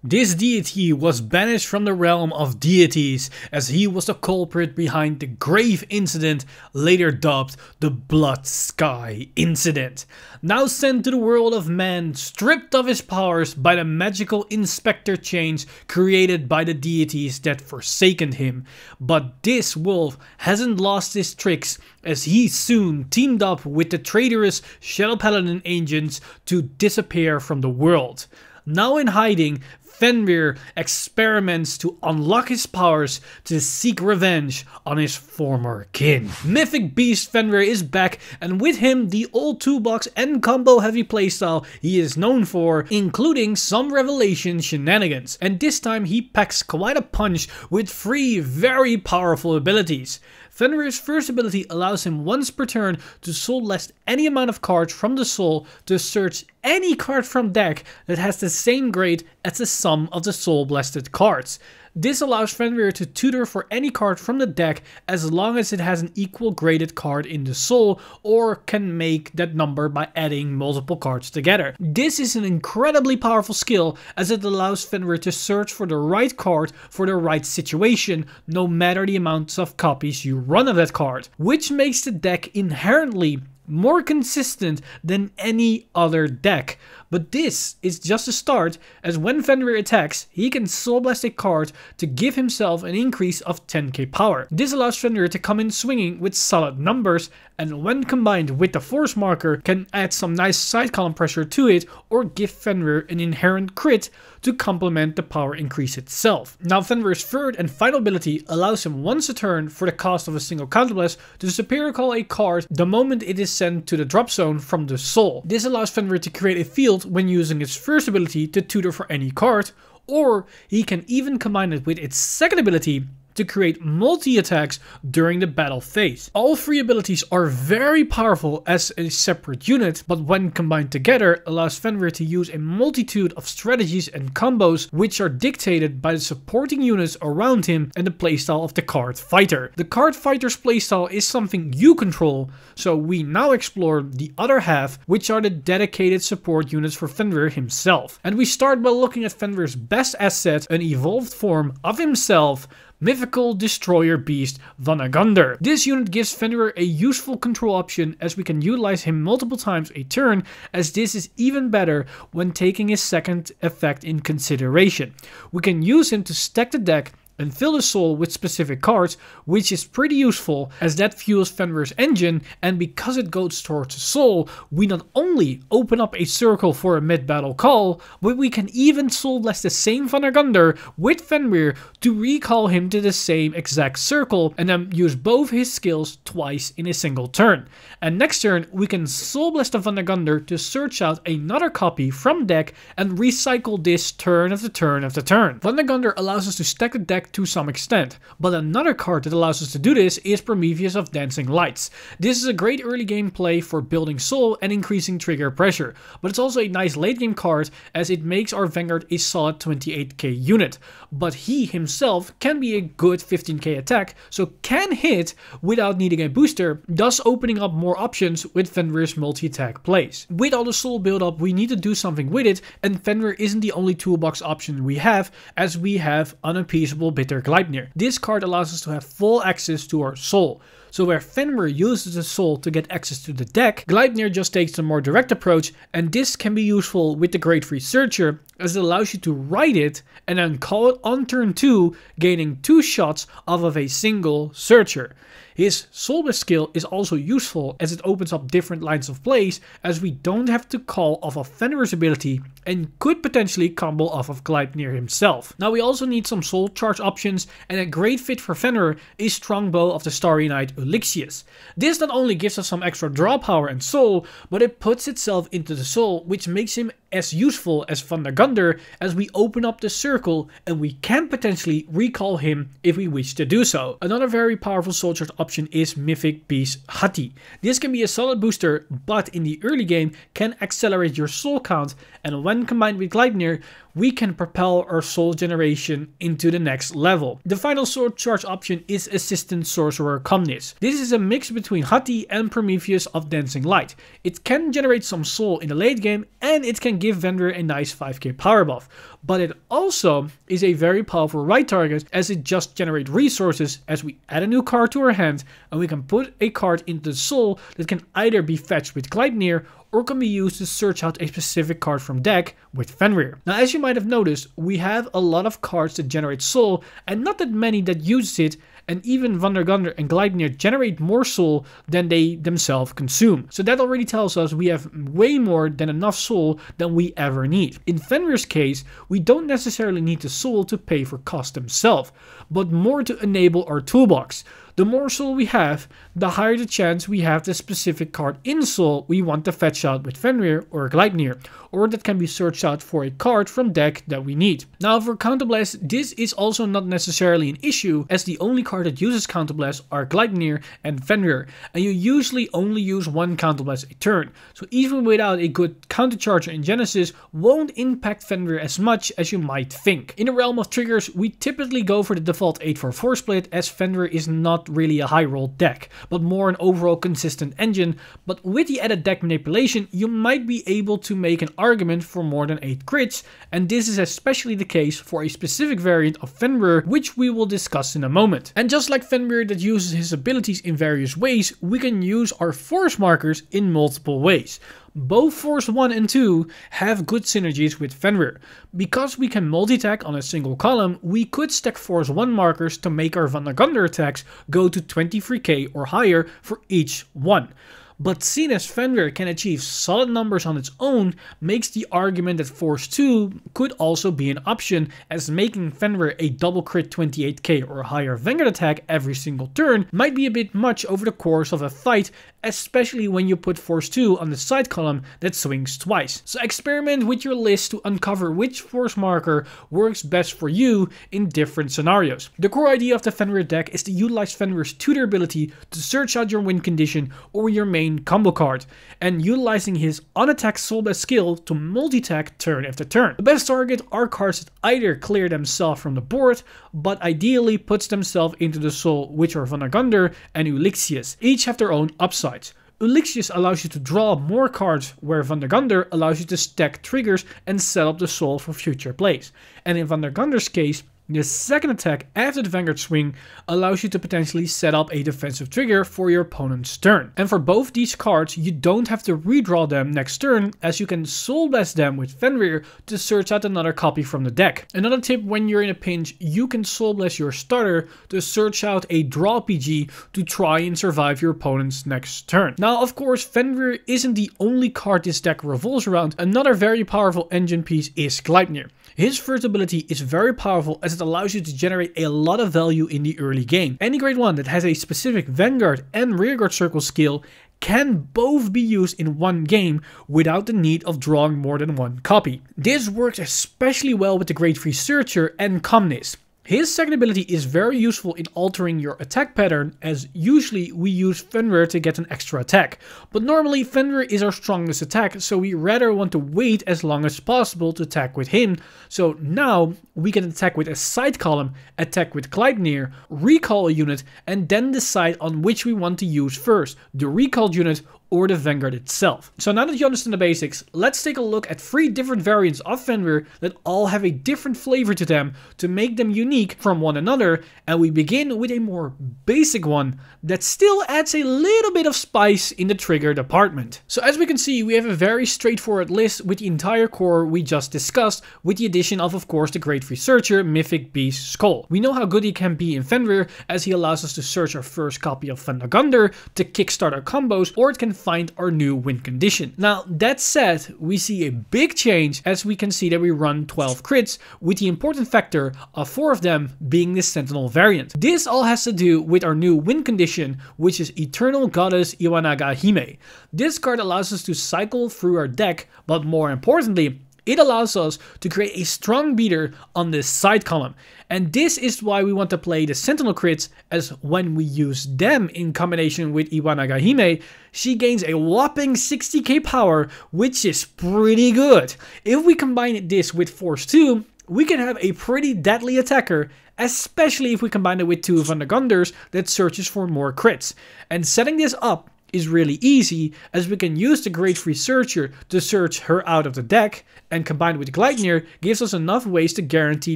This deity was banished from the realm of deities as he was the culprit behind the grave incident later dubbed the Blood Sky Incident. Now sent to the world of man, stripped of his powers by the magical inspector chains created by the deities that forsaken him. But this wolf hasn't lost his tricks as he soon teamed up with the traitorous Shadow Paladin agents to disappear from the world. Now in hiding, Fenrir experiments to unlock his powers to seek revenge on his former kin. Mythic Beast Fenrir is back, and with him the old toolbox and combo heavy playstyle he is known for, including some revelation shenanigans. And this time he packs quite a punch with 3 very powerful abilities. Fenrir's first ability allows him once per turn to soul blast any amount of cards from the soul to search any card from deck that has the same grade as the sum of the soul blasted cards. This allows Fenrir to tutor for any card from the deck as long as it has an equal graded card in the soul, or can make that number by adding multiple cards together. This is an incredibly powerful skill as it allows Fenrir to search for the right card for the right situation, no matter the amounts of copies you run of that card, which makes the deck inherently more consistent than any other deck. But this is just a start, as when Fenrir attacks, he can soul blast a card to give himself an increase of 10k power. This allows Fenrir to come in swinging with solid numbers, and when combined with the force marker can add some nice side column pressure to it, or give Fenrir an inherent crit to complement the power increase itself. Now Fenrir's third and final ability allows him once a turn for the cost of a single counterblast to superior call a card the moment it is sent to the drop zone from the soul. This allows Fenrir to create a field when using its first ability to tutor for any card, or he can even combine it with its second ability to create multi-attacks during the battle phase. All 3 abilities are very powerful as a separate unit, but when combined together allows Fenrir to use a multitude of strategies and combos which are dictated by the supporting units around him and the playstyle of the card fighter. The card fighter's playstyle is something you control, so we now explore the other half, which are the dedicated support units for Fenrir himself. And we start by looking at Fenrir's best asset, an evolved form of himself, Mythical Destroyer Beast Vanguard. This unit gives Fenrir a useful control option as we can utilize him multiple times a turn, as this is even better when taking his second effect in consideration. We can use him to stack the deck and fill the soul with specific cards, which is pretty useful as that fuels Fenrir's engine, and because it goes towards the soul, we not only open up a circle for a mid-battle call, but we can even soul blast the same Vanguard with Fenrir to recall him to the same exact circle and then use both his skills twice in a single turn. And next turn we can soul blast the Vanguard to search out another copy from deck and recycle this turn after turn after turn. Vanguard allows us to stack the deck to some extent, but another card that allows us to do this is Prometheus of Dancing Lights. This is a great early game play for building soul and increasing trigger pressure, but it's also a nice late game card as it makes our Vanguard a solid 28k unit, but he himself can be a good 15k attack, so can hit without needing a booster, thus opening up more options with Fenrir's multi-attack plays. With all the soul build up we need to do something with it, and Fenrir isn't the only toolbox option we have, as we have Unappeasable Bitter Gleipnir. This card allows us to have full access to our soul. So where Fenrir uses the soul to get access to the deck, Gleipnir just takes the more direct approach, and this can be useful with the Grade 3 Searcher as it allows you to write it and then call it on turn 2, gaining 2 shots off of a single Searcher. His Soulblast skill is also useful as it opens up different lines of plays, as we don't have to call off of Fenrir's ability and could potentially combo off of Gleipnir himself. Now we also need some soul charge options, and a great fit for Fenrir is Strongbow of the Starry Night Ulixius. This not only gives us some extra draw power and soul, but it puts itself into the soul, which makes him as useful as Vanguard as we open up the circle, and we can potentially recall him if we wish to do so. Another very powerful soul charge option is Mythic Beast Hati. This can be a solid booster, but in the early game can accelerate your soul count, and when combined with Gleipnir, we can propel our soul generation into the next level. The final soul charge option is Assistant Sorcerer Comnis. This is a mix between Hati and Prometheus of Dancing Light. It can generate some soul in the late game, and it can can give Fenrir a nice 5k power buff. But it also is a very powerful right target, as it just generates resources as we add a new card to our hand, and we can put a card into the soul that can either be fetched with Gleipnir or can be used to search out a specific card from deck with Fenrir. Now, as you might have noticed, we have a lot of cards that generate soul and not that many that use it, and even Vanguard and Gleipnir generate more soul than they themselves consume. So that already tells us we have way more than enough soul than we ever need. In Fenrir's case, we don't necessarily need the soul to pay for cost themselves, but more to enable our toolbox. The more soul we have, the higher the chance we have the specific card in soul we want to fetch out with Fenrir or Gleipnir, or that can be searched out for a card from deck that we need. Now for Counterblast, this is also not necessarily an issue, as the only card that uses Counterblast are Gleipnir and Fenrir, and you usually only use one Counterblast a turn, so even without a good countercharger in Genesis, won't impact Fenrir as much as you might think. In the realm of triggers, we typically go for the default 8-4-4 split, as Fenrir is not really a high roll deck, but more an overall consistent engine. But with the added deck manipulation, you might be able to make an argument for more than 8 crits, and this is especially the case for a specific variant of Fenrir, which we will discuss in a moment. And just like Fenrir that uses his abilities in various ways, we can use our force markers in multiple ways. Both Force 1 and 2 have good synergies with Fenrir. Because we can multi-attack on a single column, we could stack Force 1 markers to make our Vanguard attacks go to 23k or higher for each one. But seeing as Fenrir can achieve solid numbers on its own, makes the argument that Force 2 could also be an option, as making Fenrir a double crit 28k or higher Vanguard attack every single turn might be a bit much over the course of a fight, especially when you put Force 2 on the side column that swings twice. So experiment with your list to uncover which force marker works best for you in different scenarios. The core idea of the Fenrir deck is to utilize Fenrir's tutor ability to search out your win condition or your main combo card, and utilizing his unattacked soul-blast skill to multi-attack turn after turn. The best target are cards that either clear themselves from the board, but ideally puts themselves into the soul, which are Vanguard and Ulixius. Each have their own upsides. Ulixius allows you to draw more cards, where Vanguard allows you to stack triggers and set up the soul for future plays. And in Vanguard's case, the second attack after the Vanguard swing allows you to potentially set up a defensive trigger for your opponent's turn. And for both these cards, you don't have to redraw them next turn, as you can Soul Blast them with Fenrir to search out another copy from the deck. Another tip: when you're in a pinch, you can Soul Blast your starter to search out a draw PG to try and survive your opponent's next turn. Now, of course, Fenrir isn't the only card this deck revolves around. Another very powerful engine piece is Gleipnir. His first ability is very powerful, as it allows you to generate a lot of value in the early game. Any grade 1 that has a specific Vanguard and Rearguard Circle skill can both be used in one game without the need of drawing more than one copy. This works especially well with the grade 3 Searcher and Comnist. His second ability is very useful in altering your attack pattern, as usually we use Fenrir to get an extra attack. But normally Fenrir is our strongest attack, so we rather want to wait as long as possible to attack with him. So now we can attack with a side column, attack with Gleipnir, recall a unit, and then decide on which we want to use first, the recalled unit or the Vanguard itself. So now that you understand the basics, let's take a look at 3 different variants of Fenrir that all have a different flavor to them to make them unique from one another, and we begin with a more basic one that still adds a little bit of spice in the trigger department. So as we can see, we have a very straightforward list with the entire core we just discussed, with the addition of course, the grade 3 Searcher, Mythic Beast Skull. We know how good he can be in Fenrir, as he allows us to search our first copy of Vanguard to kickstart our combos, or it can find our new win condition. Now, that said, we see a big change, as we can see that we run 12 crits, with the important factor of 4 of them being the Sentinel variant. This all has to do with our new win condition, which is Eternal Goddess Iwanaga Hime. This card allows us to cycle through our deck, but more importantly, it allows us to create a strong beater on this side column. And this is why we want to play the Sentinel crits, as when we use them in combination with Iwanaga Hime, she gains a whopping 60k power, which is pretty good. If we combine this with Force 2, we can have a pretty deadly attacker, especially if we combine it with 2 Vanguards that searches for more crits. And setting this up is really easy, as we can use the Great Free Searcher to search her out of the deck, and combined with Gleipnir gives us enough ways to guarantee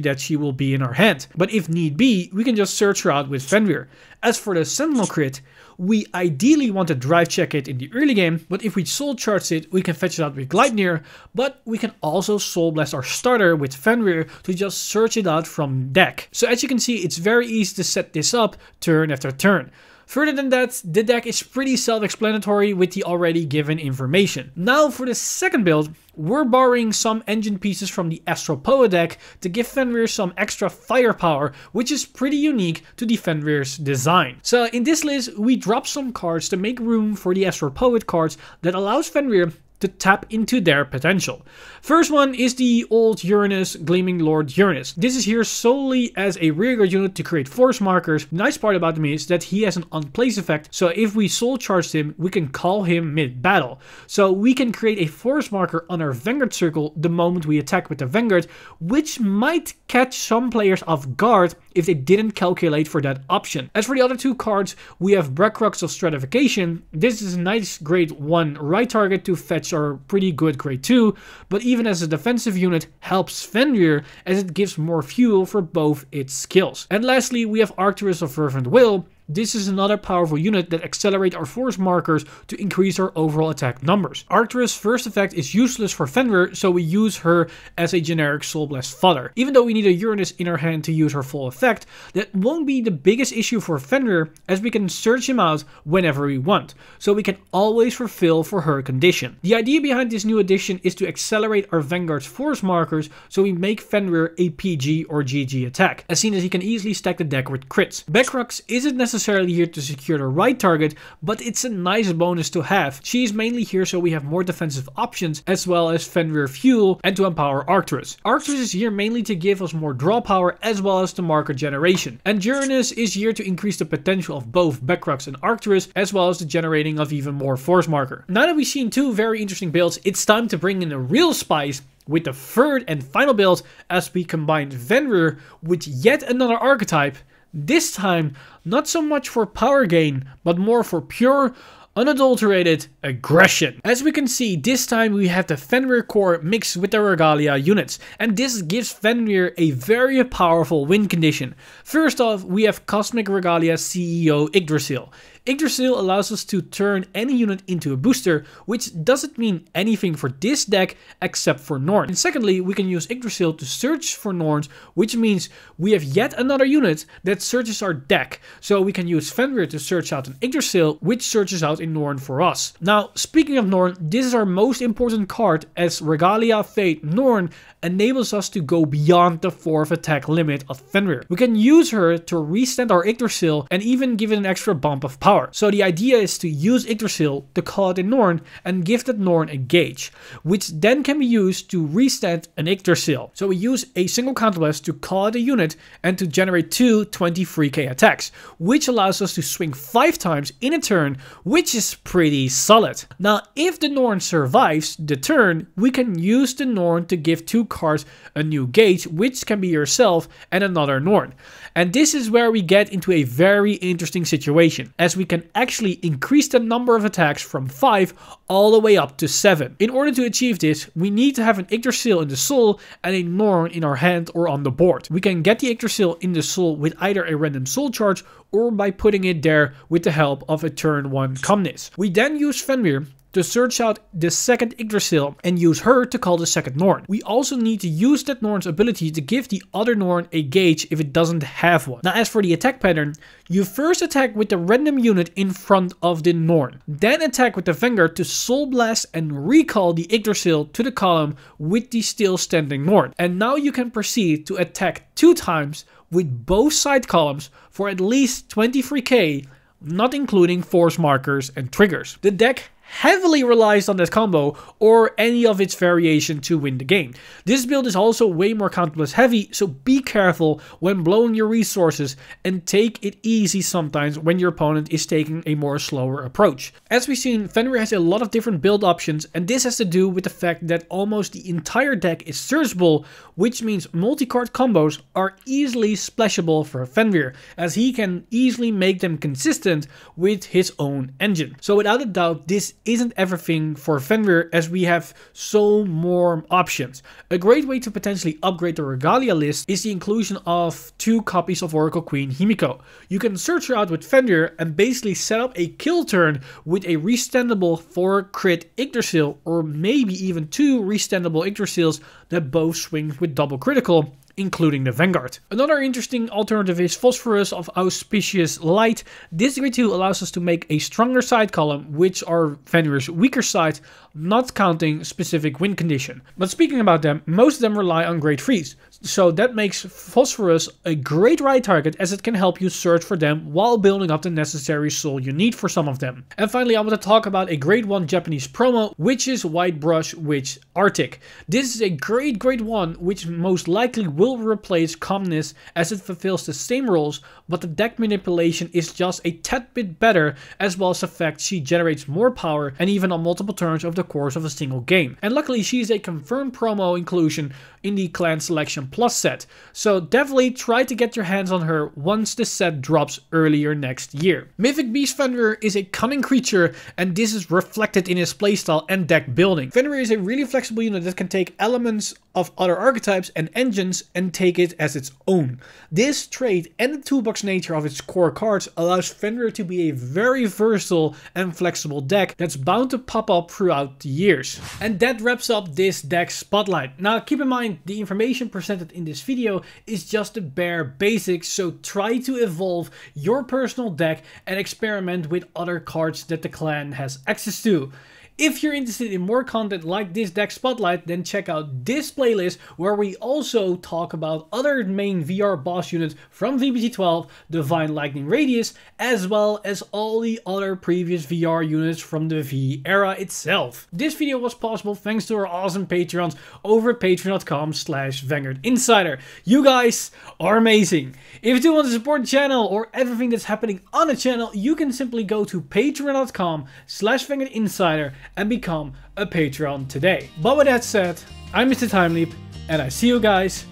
that she will be in our hand. But if need be, we can just search her out with Fenrir. As for the Sentinel crit, we ideally want to drive check it in the early game, but if we soul charge it, we can fetch it out with Gleipnir, but we can also soul blast our starter with Fenrir to just search it out from deck. So as you can see, it's very easy to set this up turn after turn. Further than that, the deck is pretty self-explanatory with the already given information. Now for the second build, we're borrowing some engine pieces from the Astral Poet deck to give Fenrir some extra firepower, which is pretty unique to the Fenrir's design. So in this list, we drop some cards to make room for the Astral Poet cards that allows Fenrir to tap into their potential. First one is the old Uranus, Gleaming Lord Uranus. This is here solely as a rearguard unit to create force markers. The nice part about him is that he has an unplace effect, so if we soul charge him, we can call him mid-battle. So we can create a force marker on our Vanguard circle the moment we attack with the Vanguard, which might catch some players off guard if they didn't calculate for that option. As for the other two cards, we have Brackrux of Stratification. This is a nice grade 1 right target to fetch our pretty good grade 2, but even as a defensive unit helps Fenrir as it gives more fuel for both its skills. And lastly, we have Arcturus of Fervent Will. This is another powerful unit that accelerates our force markers to increase our overall attack numbers. Arcturus' first effect is useless for Fenrir, so we use her as a generic Soul Blast fodder. Even though we need a Uranus in our hand to use her full effect, that won't be the biggest issue for Fenrir, as we can search him out whenever we want, so we can always fulfill for her condition. The idea behind this new addition is to accelerate our Vanguard's force markers, so we make Fenrir a PG or GG attack, as seen as he can easily stack the deck with crits. Brackrux isn't necessarily here to secure the right target, but it's a nice bonus to have. She's mainly here so we have more defensive options, as well as Fenrir fuel and to empower Arcturus. Arcturus is here mainly to give us more draw power as well as the marker generation. And Uranus is here to increase the potential of both Brackrux and Arcturus, as well as the generating of even more force marker. Now that we've seen two very interesting builds, it's time to bring in the real spice with the third and final build, as we combine Fenrir with yet another archetype. This time, not so much for power gain, but more for pure, unadulterated aggression. As we can see, this time we have the Fenrir core mixed with the Regalia units, and this gives Fenrir a very powerful win condition. First off, we have Cosmic Regalia CEO Yggdrasil. Yggdrasil allows us to turn any unit into a booster, which doesn't mean anything for this deck except for Norn. And secondly, we can use Yggdrasil to search for Norns, which means we have yet another unit that searches our deck. So we can use Fenrir to search out an Yggdrasil, which searches out a Norn for us. Now, speaking of Norn, this is our most important card, as Regalia Fate Norn enables us to go beyond the 4th attack limit of Fenrir. We can use her to restand our Yggdrasil and even give it an extra bump of power. So the idea is to use Yggdrasil to call it a Norn and give that Norn a gauge, which then can be used to restand an Yggdrasil. So we use a single counterblast to call it a unit and to generate two 23k attacks, which allows us to swing 5 times in a turn, which is pretty solid. Now, if the Norn survives the turn, we can use the Norn to give 2 cards a new gauge, which can be yourself and another Norn. And this is where we get into a very interesting situation, as we can actually increase the number of attacks from 5 all the way up to 7. In order to achieve this, we need to have an Yggdrasil in the soul and a Norn in our hand or on the board. We can get the Yggdrasil in the soul with either a random soul charge or by putting it there with the help of a turn 1 Comnis. We then use Fenrir to search out the second Yggdrasil and use her to call the second Norn. We also need to use that Norn's ability to give the other Norn a gauge if it doesn't have one. Now, as for the attack pattern, you first attack with the random unit in front of the Norn, then attack with the Vanguard to Soul Blast and recall the Yggdrasil to the column with the still standing Norn. And now you can proceed to attack 2 times with both side columns for at least 23k, not including force markers and triggers. The deck heavily relies on that combo or any of its variation to win the game. This build is also way more counterblast heavy, so be careful when blowing your resources and take it easy sometimes when your opponent is taking a more slower approach. As we've seen, Fenrir has a lot of different build options, and this has to do with the fact that almost the entire deck is searchable, which means multi-card combos are easily splashable for Fenrir, as he can easily make them consistent with his own engine. So without a doubt, this isn't everything for Fenrir, as we have so more options. A great way to potentially upgrade the Regalia list is the inclusion of 2 copies of Oracle Queen Himiko. You can search her out with Fenrir and basically set up a kill turn with a restandable 4 crit Yggdrasil, or maybe even 2 restandable Yggdrasils that both swing with double critical, including the Vanguard. Another interesting alternative is Phosphorus of Auspicious Light. This grade 2 allows us to make a stronger side column, which are Fenrir's weaker side, not counting specific win condition. But speaking about them, most of them rely on grade 3s, so that makes Phosphorus a great right target, as it can help you search for them while building up the necessary soul you need for some of them. And finally, I want to talk about a grade 1 Japanese promo, which is White Brush Witch Arctic. This is a great grade 1, which most likely will replace Calmness, as it fulfills the same roles, but the deck manipulation is just a tad bit better, as well as the fact she generates more power and even on multiple turns over the course of a single game. And luckily she is a confirmed promo inclusion in the Clan Selection Plus set, so definitely try to get your hands on her once the set drops earlier next year. Mythic Beast Fenrir is a cunning creature, and this is reflected in his playstyle and deck building. Fenrir is a really flexible unit that can take elements of other archetypes and engines and take it as its own. This trait and the toolbox nature of its core cards allows Fenrir to be a very versatile and flexible deck that's bound to pop up throughout the years. And that wraps up this deck spotlight. Now keep in mind, the information presented in this video is just the bare basics, so try to evolve your personal deck and experiment with other cards that the clan has access to. If you're interested in more content like this deck spotlight, then check out this playlist, where we also talk about other main VR boss units from VBT12, Divine Lightning Radius, as well as all the other previous VR units from the V era itself. This video was possible thanks to our awesome Patreons over at patreon.com/VanguardInsider. You guys are amazing. If you do want to support the channel or everything that's happening on the channel, you can simply go to patreon.com/VanguardInsider and become a Patreon today. But with that said, I'm Mr. Time Leap, and I see you guys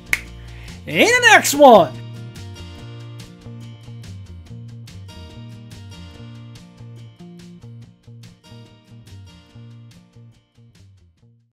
in the next one!